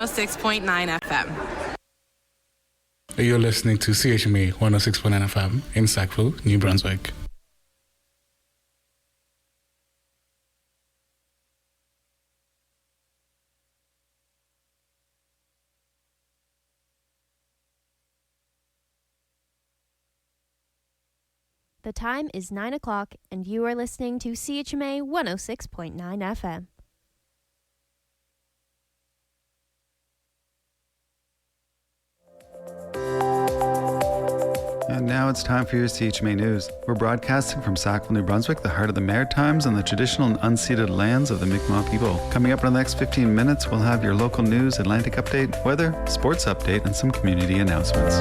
106.9 FM. You're listening to CHMA 106.9 FM in Sackville, New Brunswick. The time is 9 o'clock, and you are listening to CHMA 106.9 FM. And now it's time for your CHMA News. We're broadcasting from Sackville, New Brunswick, the heart of the Maritimes and the traditional and unceded lands of the Mi'kmaq people. Coming up in the next 15 minutes, we'll have your local news, Atlantic update, weather, sports update, and some community announcements.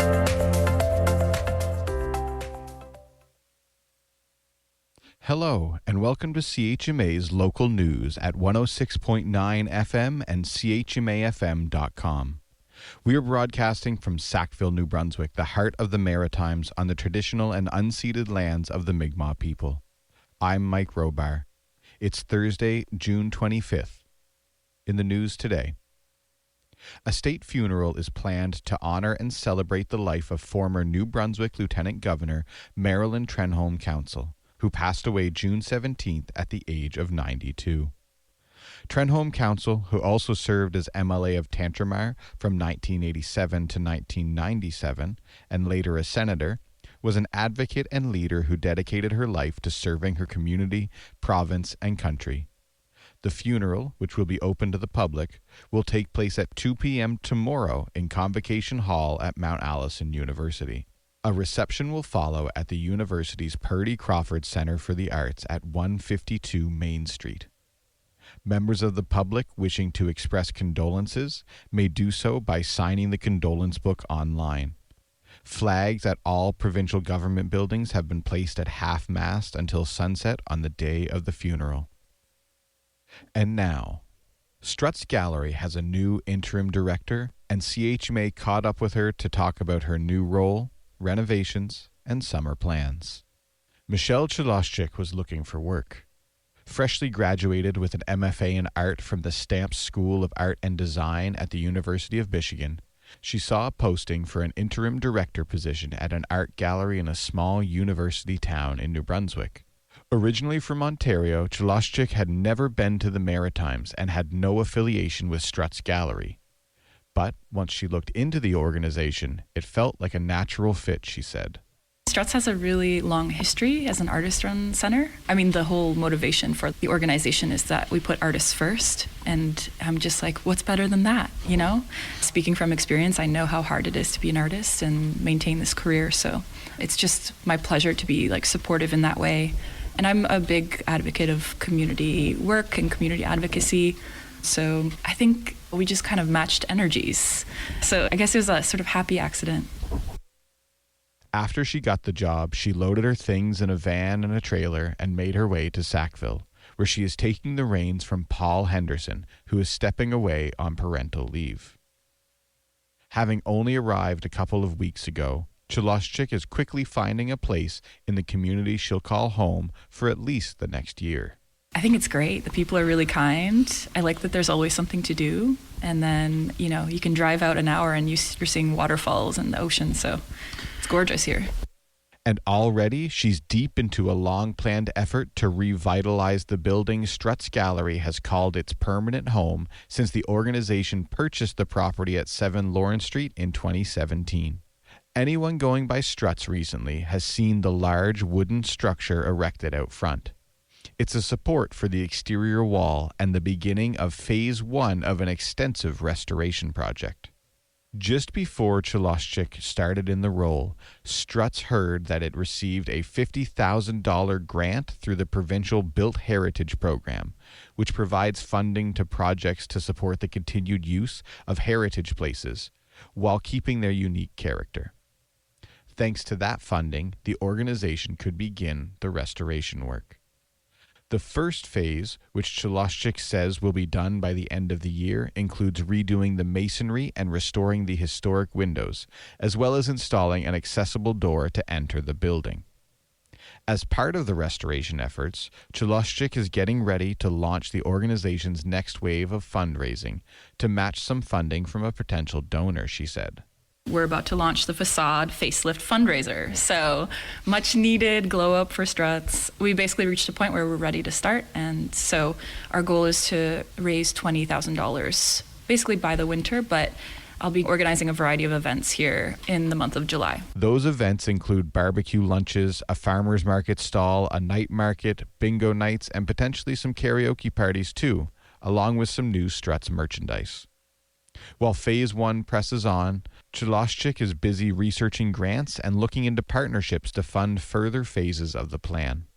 Hello, and welcome to CHMA's local news at 106.9 FM and chmafm.com. We are broadcasting from Sackville, New Brunswick, the heart of the Maritimes on the traditional and unceded lands of the Mi'kmaq people. I'm Mike Robar. It's Thursday, June 25th. In the news today, a state funeral is planned to honor and celebrate the life of former New Brunswick Lieutenant Governor Marilyn Trenholm Council, who passed away June 17th at the age of 92. Trenholm Council, who also served as MLA of Tantramar from 1987 to 1997, and later a senator, was an advocate and leader who dedicated her life to serving her community, province, and country. The funeral, which will be open to the public, will take place at 2 p.m. tomorrow in Convocation Hall at Mount Allison University. A reception will follow at the university's Purdy Crawford Center for the Arts at 152 Main Street. Members of the public wishing to express condolences may do so by signing the condolence book online. Flags at all provincial government buildings have been placed at half-mast until sunset on the day of the funeral. And now, Struts Gallery has a new interim director, and CHMA caught up with her to talk about her new role, renovations, and summer plans. Michelle Chaloschik was looking for work. Freshly graduated with an MFA in art from the Stamps School of Art and Design at the University of Michigan, she saw a posting for an interim director position at an art gallery in a small university town in New Brunswick. Originally from Ontario, Chaloschik had never been to the Maritimes and had no affiliation with Struts Gallery. But once she looked into the organization, it felt like a natural fit, she said. Struts has a really long history as an artist-run center. I mean, the whole motivation for the organization is that we put artists first, and I'm just like, what's better than that, you know? Speaking from experience, I know how hard it is to be an artist and maintain this career, so it's just my pleasure to be like supportive in that way. And I'm a big advocate of community work and community advocacy, so I think we just kind of matched energies. So I guess it was a sort of happy accident. After she got the job, she loaded her things in a van and a trailer and made her way to Sackville, where she is taking the reins from Paul Henderson, who is stepping away on parental leave. Having only arrived a couple of weeks ago, Chaloschik is quickly finding a place in the community she'll call home for at least the next year. I think it's great. The people are really kind. I like that there's always something to do. And then, you know, you can drive out an hour and you're seeing waterfalls and the ocean. So it's gorgeous here. And already she's deep into a long-planned effort to revitalize the building Struts Gallery has called its permanent home since the organization purchased the property at 7 Lawrence Street in 2017. Anyone going by Struts recently has seen the large wooden structure erected out front. It's a support for the exterior wall and the beginning of Phase 1 of an extensive restoration project. Just before Chaloschik started in the role, Struts heard that it received a $50,000 grant through the provincial Built Heritage Program, which provides funding to projects to support the continued use of heritage places while keeping their unique character. Thanks to that funding, the organization could begin the restoration work. The first phase, which Chaloschik says will be done by the end of the year, includes redoing the masonry and restoring the historic windows, as well as installing an accessible door to enter the building. As part of the restoration efforts, Choloshchik is getting ready to launch the organization's next wave of fundraising to match some funding from a potential donor, she said. We're about to launch the facade facelift fundraiser. So much needed glow up for Struts. We basically reached a point where we're ready to start. And so our goal is to raise $20,000 basically by the winter, but I'll be organizing a variety of events here in the month of July. Those events include barbecue lunches, a farmer's market stall, a night market, bingo nights, and potentially some karaoke parties too, along with some new Struts merchandise. While Phase 1 presses on, Choloshchik is busy researching grants and looking into partnerships to fund further phases of the plan.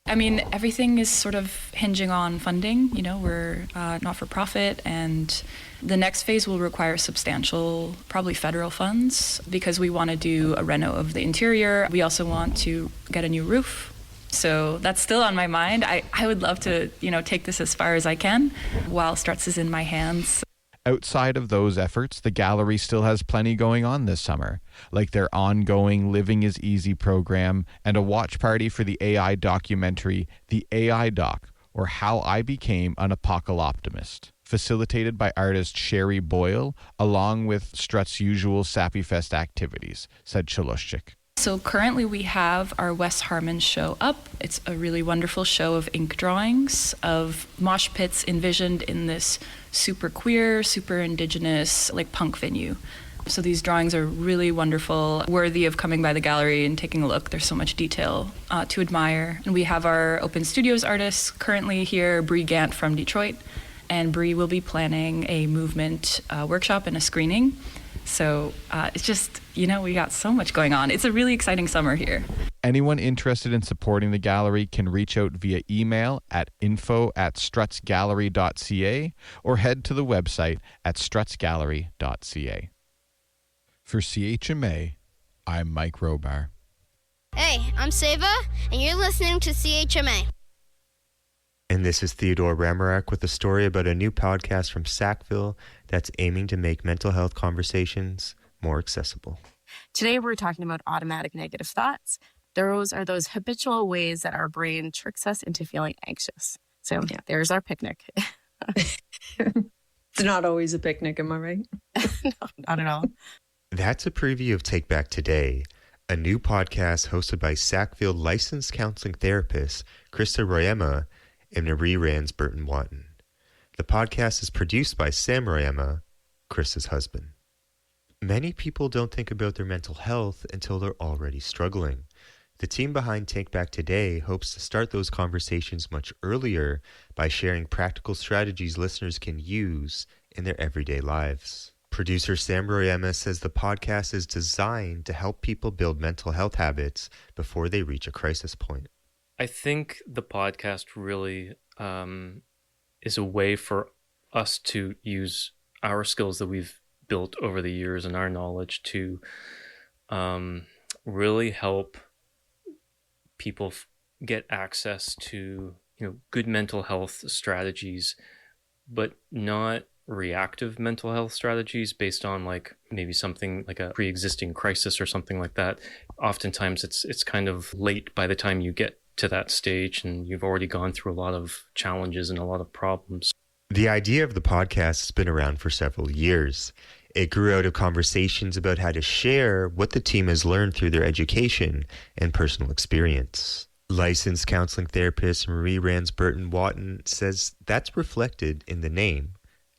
I mean, everything is sort of hinging on funding. You know, we're not-for-profit, and the next phase will require substantial, probably federal funds, because we want to do a reno of the interior. We also want to get a new roof. So that's still on my mind. I would love to, take this as far as I can while Struts is in my hands. Outside of those efforts, the gallery still has plenty going on this summer, like their ongoing Living is Easy program and a watch party for the AI documentary, The AI Doc, or How I Became an Apocalyptimist, facilitated by artist Sherry Boyle, along with Strut's usual Sappy Fest activities, said Choloshchik. So currently we have our Wes Harmon show up. It's a really wonderful show of ink drawings of mosh pits envisioned in this super queer, super indigenous, punk venue. So these drawings are really wonderful, worthy of coming by the gallery and taking a look. There's so much detail to admire. And we have our Open Studios artists currently here, Bree Gant from Detroit. And Bree will be planning a movement workshop and a screening. So it's just, we got so much going on. It's a really exciting summer here. Anyone interested in supporting the gallery can reach out via email at info@strutsgallery.ca or head to the website at strutsgallery.ca. For CHMA, I'm Mike Robar. Hey, I'm Seva, and you're listening to CHMA. And this is Theodore Ramarak with a story about a new podcast from Sackville that's aiming to make mental health conversations more accessible. Today, we're talking about automatic negative thoughts. Those are those habitual ways that our brain tricks us into feeling anxious. So there's our picnic. It's not always a picnic, am I right? No, not at all. That's a preview of Take Back Today, a new podcast hosted by Sackville licensed counseling therapist Krista Royema and Marie Rands Burton Watton. The podcast is produced by Sam Royema, Krista's husband. Many people don't think about their mental health until they're already struggling. The team behind Take Back Today hopes to start those conversations much earlier by sharing practical strategies listeners can use in their everyday lives. Producer Sam Royema says the podcast is designed to help people build mental health habits before they reach a crisis point. I think the podcast really is a way for us to use our skills that we've built over the years and our knowledge to really help people get access to good mental health strategies, but not reactive mental health strategies based on maybe something like a pre-existing crisis or something like that. Oftentimes it's kind of late by the time you get to that stage and you've already gone through a lot of challenges and a lot of problems. The idea of the podcast has been around for several years. It grew out of conversations about how to share what the team has learned through their education and personal experience. Licensed counseling therapist Marie Rands Burton Watton says that's reflected in the name,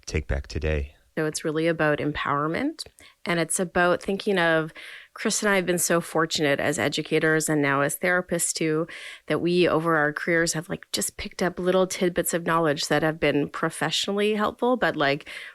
Take Back Today. So it's really about empowerment, and it's about thinking of Chris and I have been so fortunate as educators and now as therapists too, that we over our careers have just picked up little tidbits of knowledge that have been professionally helpful, but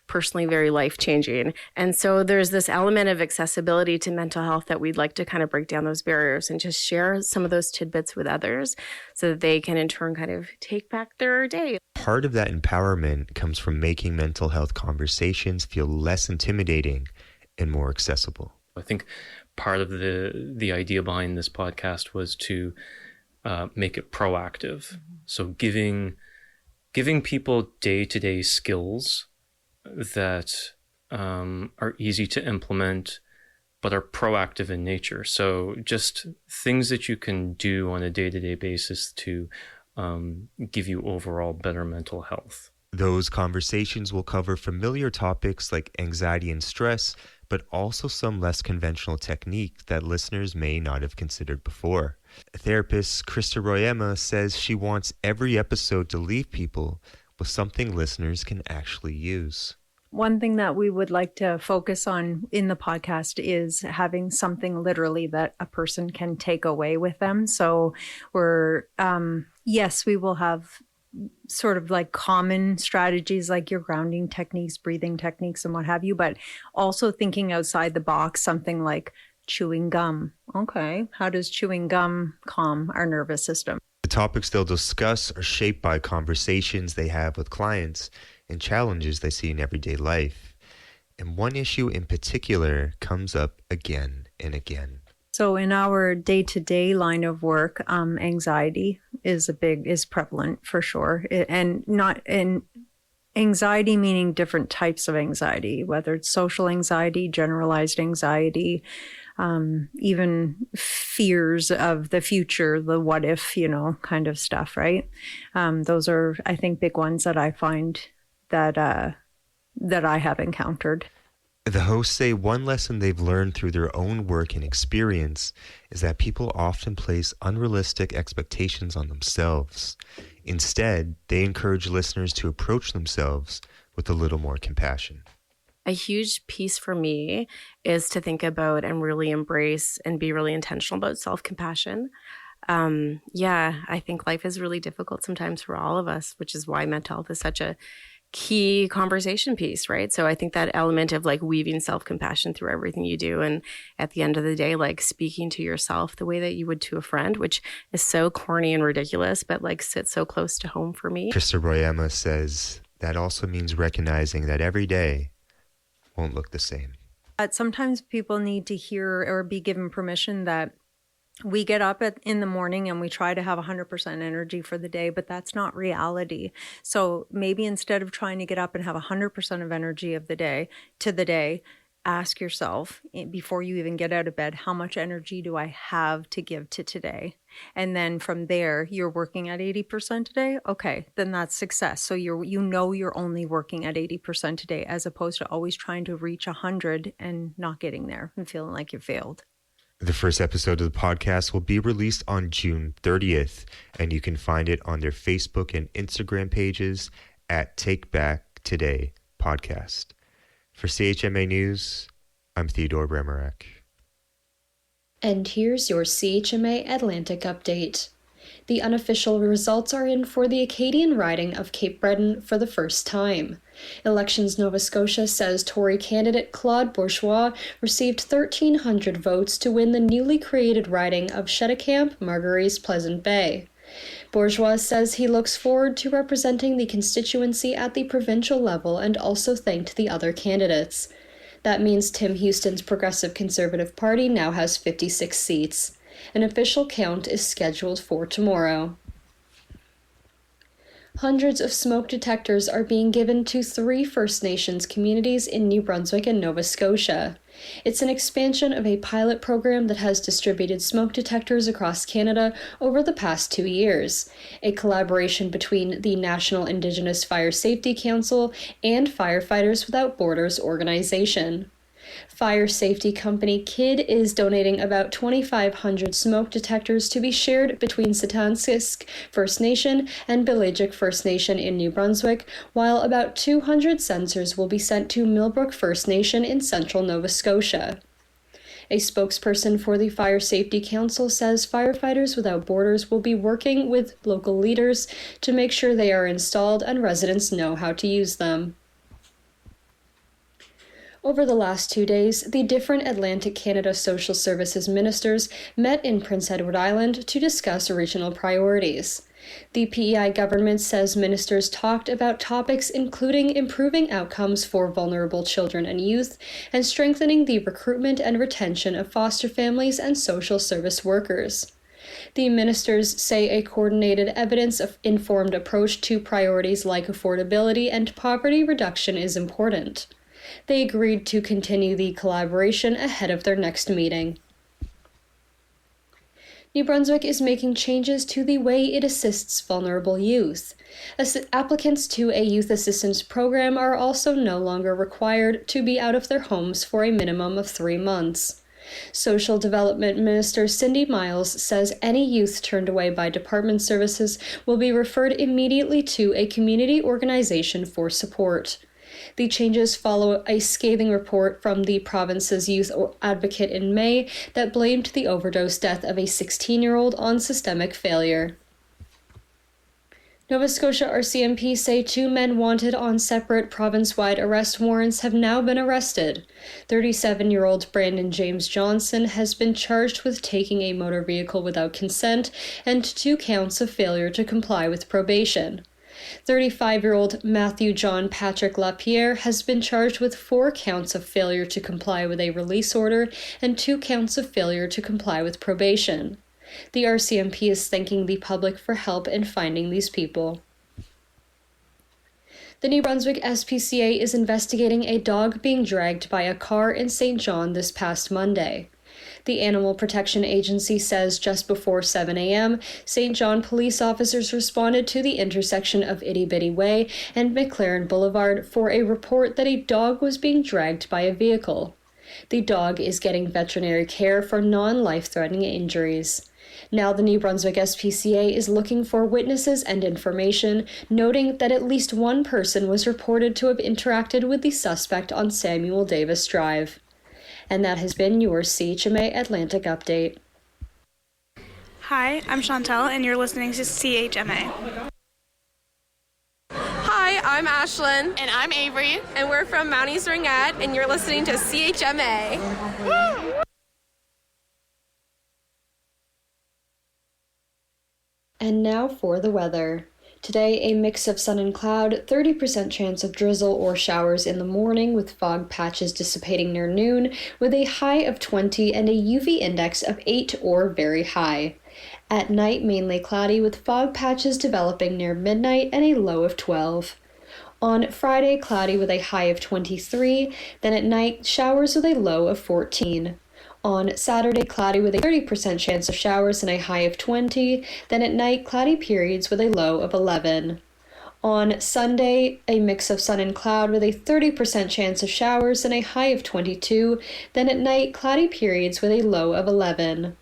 personally very life-changing. And so there's this element of accessibility to mental health that we'd like to kind of break down those barriers and just share some of those tidbits with others so that they can in turn kind of take back their day. Part of that empowerment comes from making mental health conversations feel less intimidating and more accessible. I think part of the idea behind this podcast was to make it proactive. So giving people day-to-day skills that are easy to implement but are proactive in nature. So just things that you can do on a day-to-day basis to give you overall better mental health. Those conversations will cover familiar topics like anxiety and stress, but also some less conventional techniques that listeners may not have considered before. Therapist Krista Royema says she wants every episode to leave people with something listeners can actually use. One thing that we would like to focus on in the podcast is having something literally that a person can take away with them. So yes, we will have sort of like common strategies like your grounding techniques, breathing techniques, and what have you, but also thinking outside the box, something like chewing gum. Okay, how does chewing gum calm our nervous system? The topics they'll discuss are shaped by conversations they have with clients and challenges they see in everyday life. And one issue in particular comes up again and again. So in our day-to-day line of work, anxiety is prevalent for sure. Anxiety meaning different types of anxiety, whether it's social anxiety, generalized anxiety, even fears of the future, the what if, kind of stuff, right? Those are, I think, big ones that I find that I have encountered. The hosts say one lesson they've learned through their own work and experience is that people often place unrealistic expectations on themselves. Instead, they encourage listeners to approach themselves with a little more compassion. A huge piece for me is to think about and really embrace and be really intentional about self-compassion. I think life is really difficult sometimes for all of us, which is why mental health is such a key conversation piece, right? So I think that element of like weaving self-compassion through everything you do, and at the end of the day, like speaking to yourself the way that you would to a friend, which is so corny and ridiculous, but like sits so close to home for me. Krista Royema says that also means recognizing that every day won't look the same. Sometimes people need to hear or be given permission that we get up in the morning and we try to have 100% energy for the day, but that's not reality. So maybe instead of trying to get up and have 100% of energy of the day, ask yourself before you even get out of bed, how much energy do I have to give to today? And then from there, you're working at 80% today. Okay, then that's success. So you're only working at 80% today, as opposed to always trying to reach 100 and not getting there and feeling like you failed. The first episode of the podcast will be released on June 30th, and you can find it on their Facebook and Instagram pages at Take Back Today Podcast. For CHMA News, I'm Theodore Bremerek. And here's your CHMA Atlantic update. The unofficial results are in for the Acadian riding of Cape Breton for the first time. Elections Nova Scotia says Tory candidate Claude Bourgeois received 1,300 votes to win the newly created riding of Cheticamp, Marguerite, Pleasant Bay. Bourgeois says he looks forward to representing the constituency at the provincial level and also thanked the other candidates. That means Tim Houston's Progressive Conservative Party now has 56 seats. An official count is scheduled for tomorrow. Hundreds of smoke detectors are being given to 3 First Nations communities in New Brunswick and Nova Scotia. It's an expansion of a pilot program that has distributed smoke detectors across Canada over the past 2 years, a collaboration between the National Indigenous Fire Safety Council and Firefighters Without Borders organization. Fire safety company KID is donating about 2,500 smoke detectors to be shared between Sitansisk First Nation and Bilegic First Nation in New Brunswick, while about 200 sensors will be sent to Millbrook First Nation in central Nova Scotia. A spokesperson for the Fire Safety Council says Firefighters Without Borders will be working with local leaders to make sure they are installed and residents know how to use them. Over the last 2 days, the different Atlantic Canada Social Services ministers met in Prince Edward Island to discuss regional priorities. The PEI government says ministers talked about topics including improving outcomes for vulnerable children and youth and strengthening the recruitment and retention of foster families and social service workers. The ministers say a coordinated, evidence-informed approach to priorities like affordability and poverty reduction is important. They agreed to continue the collaboration ahead of their next meeting. New Brunswick is making changes to the way it assists vulnerable youth. Applicants to a youth assistance program are also no longer required to be out of their homes for a minimum of 3 months. Social Development Minister Cindy Miles says any youth turned away by department services will be referred immediately to a community organization for support. The changes follow a scathing report from the province's youth advocate in May that blamed the overdose death of a 16-year-old on systemic failure. Nova Scotia RCMP say 2 men wanted on separate province-wide arrest warrants have now been arrested. 37-year-old Brandon James Johnson has been charged with taking a motor vehicle without consent and 2 counts of failure to comply with probation. 35-year-old Matthew John Patrick Lapierre has been charged with 4 counts of failure to comply with a release order and 2 counts of failure to comply with probation. The RCMP is thanking the public for help in finding these people. The New Brunswick SPCA is investigating a dog being dragged by a car in St. John this past Monday. The Animal Protection Agency says just before 7 a.m., St. John police officers responded to the intersection of Itty Bitty Way and McLaren Boulevard for a report that a dog was being dragged by a vehicle. The dog is getting veterinary care for non-life-threatening injuries. Now the New Brunswick SPCA is looking for witnesses and information, noting that at least 1 person was reported to have interacted with the suspect on Samuel Davis Drive. And that has been your CHMA Atlantic Update. Hi, I'm Chantel, and you're listening to CHMA. Hi, I'm Ashlyn. And I'm Avery. And we're from Mount East Ringette, and you're listening to CHMA. Woo! And now for the weather. Today, a mix of sun and cloud, 30% chance of drizzle or showers in the morning with fog patches dissipating near noon, with a high of 20 and a UV index of 8 or very high. At night, mainly cloudy with fog patches developing near midnight and a low of 12. On Friday, cloudy with a high of 23, then at night, showers with a low of 14. On Saturday, cloudy with a 30% chance of showers and a high of 20, then at night, cloudy periods with a low of 11. On Sunday, a mix of sun and cloud with a 30% chance of showers and a high of 22, then at night, cloudy periods with a low of 11.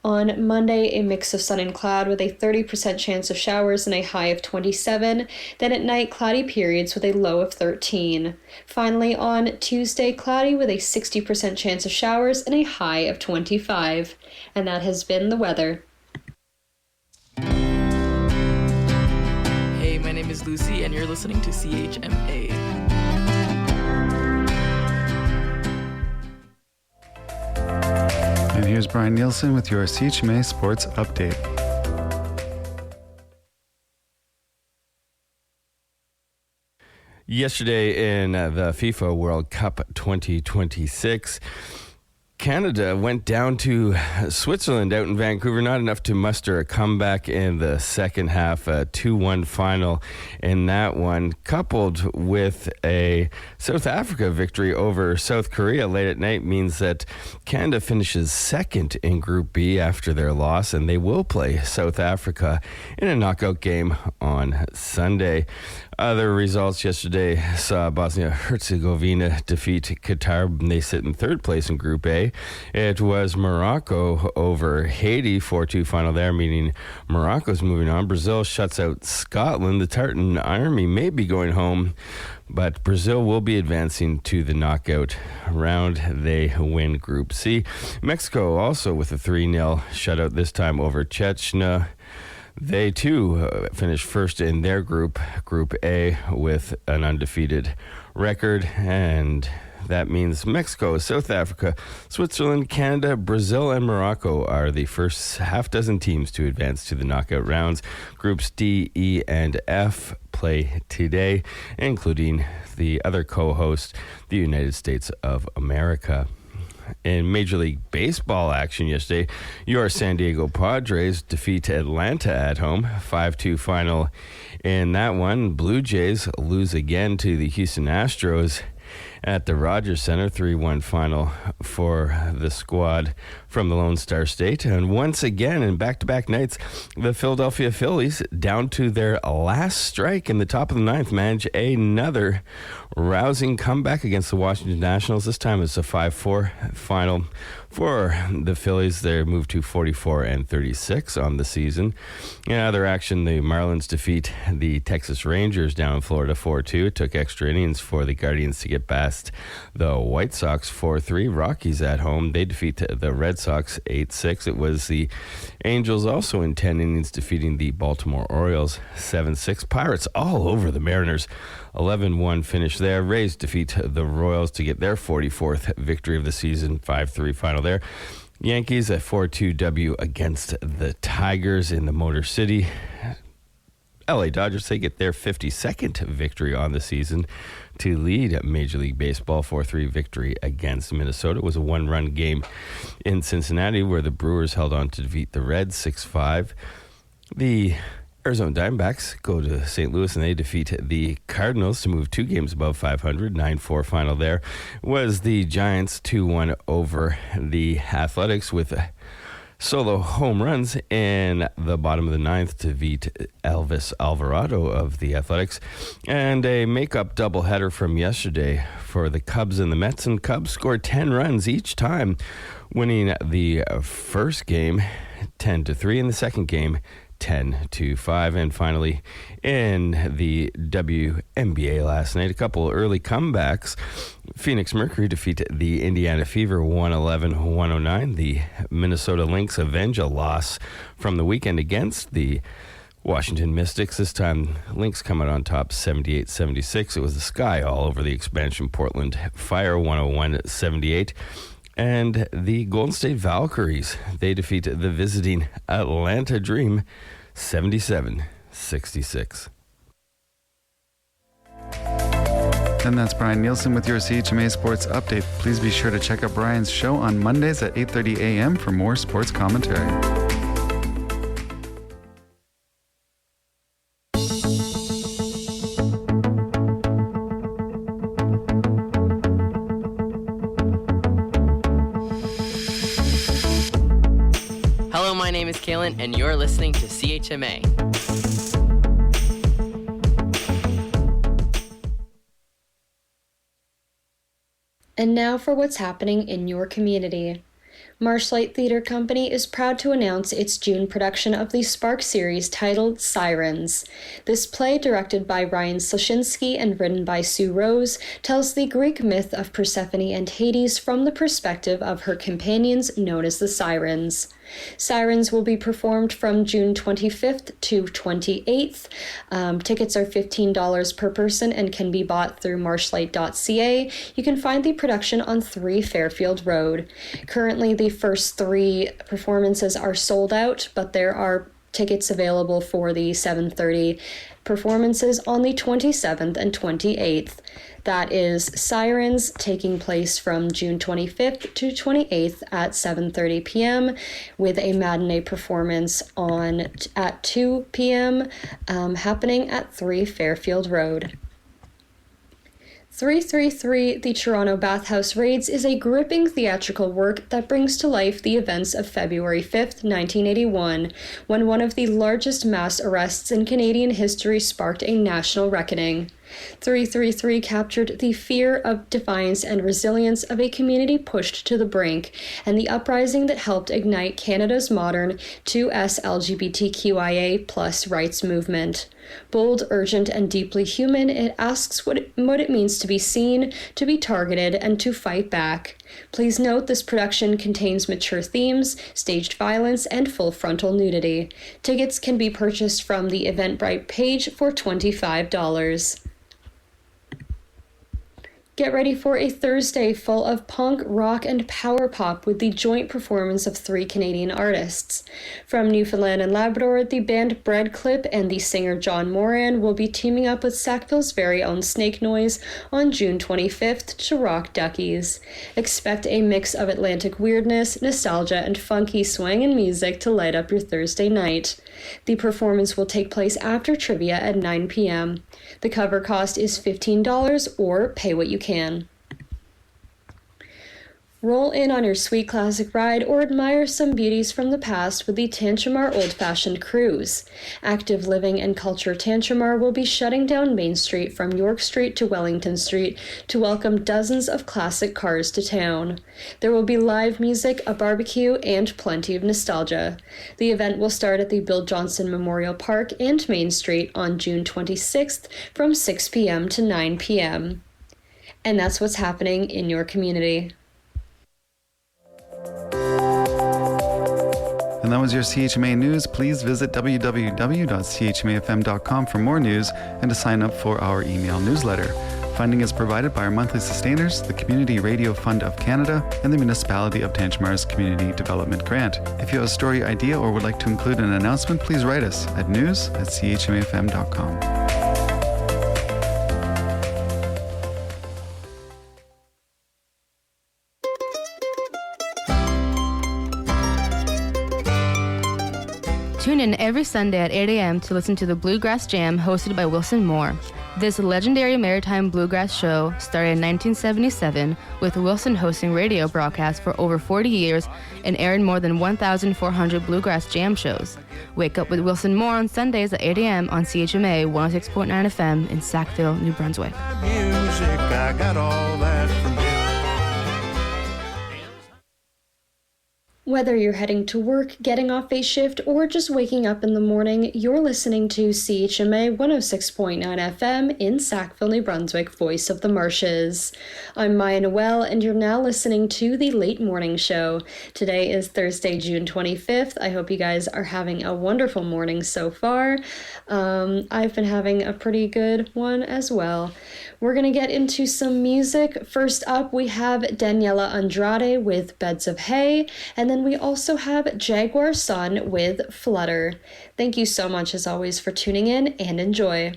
On Monday, a mix of sun and cloud with a 30% chance of showers and a high of 27, then at night, cloudy periods with a low of 13. Finally, on Tuesday, cloudy with a 60% chance of showers and a high of 25. And that has been the weather. Hey, my name is Lucy, and you're listening to CHMA. And here's Brian Nielsen with your CHMA Sports Update. Yesterday in the FIFA World Cup 2026, Canada went down to Switzerland out in Vancouver, not enough to muster a comeback in the second half, a 2-1 final in that one, coupled with a South Africa victory over South Korea late at night means that Canada finishes second in Group B after their loss, and they will play South Africa in a knockout game on Sunday. Other results yesterday saw Bosnia-Herzegovina defeat Qatar, and they sit in third place in Group A. It was Morocco over Haiti, 4-2 final there, meaning Morocco's moving on. Brazil shuts out Scotland. The Tartan Army may be going home, but Brazil will be advancing to the knockout round. They win Group C. Mexico also with a 3-0 shutout, this time over Chechnya. They, too, finished first in their group, Group A, with an undefeated record. And that means Mexico, South Africa, Switzerland, Canada, Brazil, and Morocco are the first half dozen teams to advance to the knockout rounds. Groups D, E, and F play today, including the other co-host, the United States of America. In Major League Baseball action yesterday, your San Diego Padres defeat Atlanta at home, 5-2 final in that one. Blue Jays lose again to the Houston Astros, at the Rogers Center. 3-1 final for the squad from the Lone Star State. And once again, in back-to-back nights, the Philadelphia Phillies, down to their last strike in the top of the ninth, manage another rousing comeback against the Washington Nationals. This time it's a 5-4 final for the Phillies. They moved to 44-36 on the season. In other action, the Marlins defeat the Texas Rangers down in Florida 4-2. It took extra innings for the Guardians to get past the White Sox 4-3. Rockies at home, they defeat the Red Sox 8-6. It was the Angels also in 10 innings defeating the Baltimore Orioles 7-6. Pirates all over the Mariners. 11-1 finish there. Rays defeat the Royals to get their 44th victory of the season. 5-3 final there. Yankees at 4-2 W against the Tigers in the Motor City. LA Dodgers, they get their 52nd victory on the season to lead Major League Baseball. 4-3 victory against Minnesota. It was a one-run game in Cincinnati where the Brewers held on to defeat the Reds 6-5. The Arizona Diamondbacks go to St. Louis and they defeat the Cardinals to move 2 games above 500. 9-4 final there. Was the Giants 2-1 over the Athletics with solo home runs in the bottom of the ninth to beat Elvis Alvarado of the Athletics. And a make-up doubleheader from yesterday for the Cubs and the Mets. And Cubs scored 10 runs each time, winning the first game 10-3 in the second game 10-5. And finally, in the WNBA last night, a couple early comebacks. Phoenix Mercury defeated the Indiana Fever 111-109. The Minnesota Lynx avenge a loss from the weekend against the Washington Mystics. This time, Lynx come out on top 78-76. It was the sky all over the expansion Portland Fire 101-78. And the Golden State Valkyries, they defeat the visiting Atlanta Dream 77-66. And that's Brian Nielsen with your CHMA Sports Update. Please be sure to check out Brian's show on Mondays at 8:30 a.m. for more sports commentary. Hello, my name is Kaylin, and you're listening to CHMA. And now for what's happening in your community. Marshlight Theatre Company is proud to announce its June production of the Spark series titled Sirens. This play, directed by Ryan Slashinsky and written by Sue Rose, tells the Greek myth of Persephone and Hades from the perspective of her companions known as the Sirens. Sirens will be performed from June 25th to 28th. Tickets are $15 per person and can be bought through marshlight.ca. You can find the production on 3 Fairfield Road. Currently, the first 3 performances are sold out, but there are tickets available for the 7:30 performances on the 27th and 28th. That is Sirens, taking place from June 25th to 28th at 7:30 p.m. with a matinee performance at 2 p.m. Happening at 3 Fairfield Road. 333 The Toronto Bathhouse Raids is a gripping theatrical work that brings to life the events of February 5th, 1981, when one of the largest mass arrests in Canadian history sparked a national reckoning. 333 captured the fear of defiance and resilience of a community pushed to the brink, and the uprising that helped ignite Canada's modern 2S LGBTQIA+ rights movement. Bold, urgent, and deeply human, it asks what it means to be seen, to be targeted, and to fight back. Please note this production contains mature themes, staged violence, and full frontal nudity. Tickets can be purchased from the Eventbrite page for $25. Get ready for a Thursday full of punk, rock, and power pop with the joint performance of 3 Canadian artists. From Newfoundland and Labrador, the band Bread Clip and the singer John Moran will be teaming up with Sackville's very own Snake Noise on June 25th to rock Duckies. Expect a mix of Atlantic weirdness, nostalgia, and funky swangin' music to light up your Thursday night. The performance will take place after trivia at 9 p.m. The cover cost is $15 or pay what you can. Roll in on your sweet classic ride or admire some beauties from the past with the Tantramar Old Fashioned Cruise. Active Living and Culture Tantramar will be shutting down Main Street from York Street to Wellington Street to welcome dozens of classic cars to town. There will be live music, a barbecue, and plenty of nostalgia. The event will start at the Bill Johnson Memorial Park and Main Street on June 26th from 6 p.m. to 9 p.m. And that's what's happening in your community. And that was your CHMA News. Please visit www.chmafm.com for more news and to sign up for our email newsletter. Funding is provided by our monthly sustainers, the Community Radio Fund of Canada, and the Municipality of Tantramar's Community Development Grant. If you have a story idea or would like to include an announcement, please write us at news@chmafm.com. Tune in every Sunday at 8 a.m. to listen to the Bluegrass Jam hosted by Wilson Moore. This legendary maritime bluegrass show started in 1977 with Wilson hosting radio broadcasts for over 40 years and aired more than 1,400 bluegrass jam shows. Wake up with Wilson Moore on Sundays at 8 a.m. on CHMA 106.9 FM in Sackville, New Brunswick. Music, I got all that from you. Whether you're heading to work, getting off a shift, or just waking up in the morning, you're listening to CHMA 106.9 FM in Sackville, New Brunswick, Voice of the Marshes. I'm Maya Noel, and you're now listening to The Late Morning Show. Today is Thursday, June 25th. I hope you guys are having a wonderful morning so far. I've been having a pretty good one as well. We're going to get into some music. First up, we have Daniela Andrade with Beds of Hay, and then we also have Jaguar Sun with Flutter. Thank you so much, as always, for tuning in, and enjoy.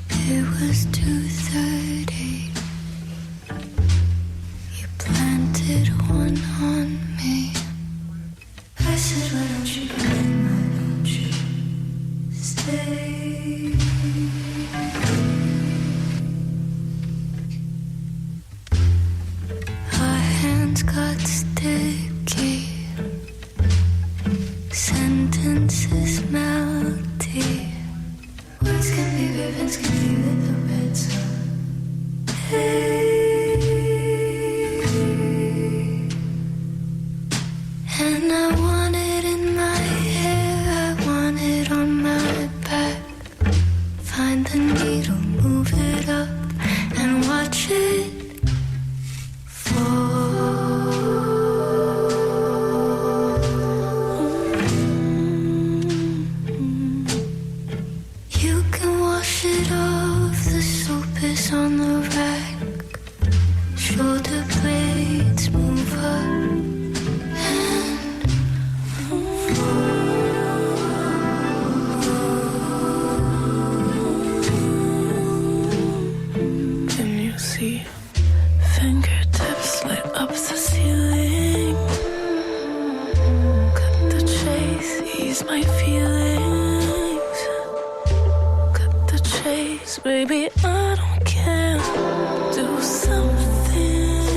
It was 2:30. You planted one on me. I said, why don't you come? Why don't you stay? Our hands got sticky. Sentences melty. Words can be ribbons, can be with the red sun. Hey. And I want it in my hair, I want it on my back. Find the needle, move it up, and watch it fall. You can wash it off, the soap is on the rack. Shoulder blades move up. Fingertips light up the ceiling. Cut the chase, ease my feelings. Cut the chase, baby, I don't care. Do something.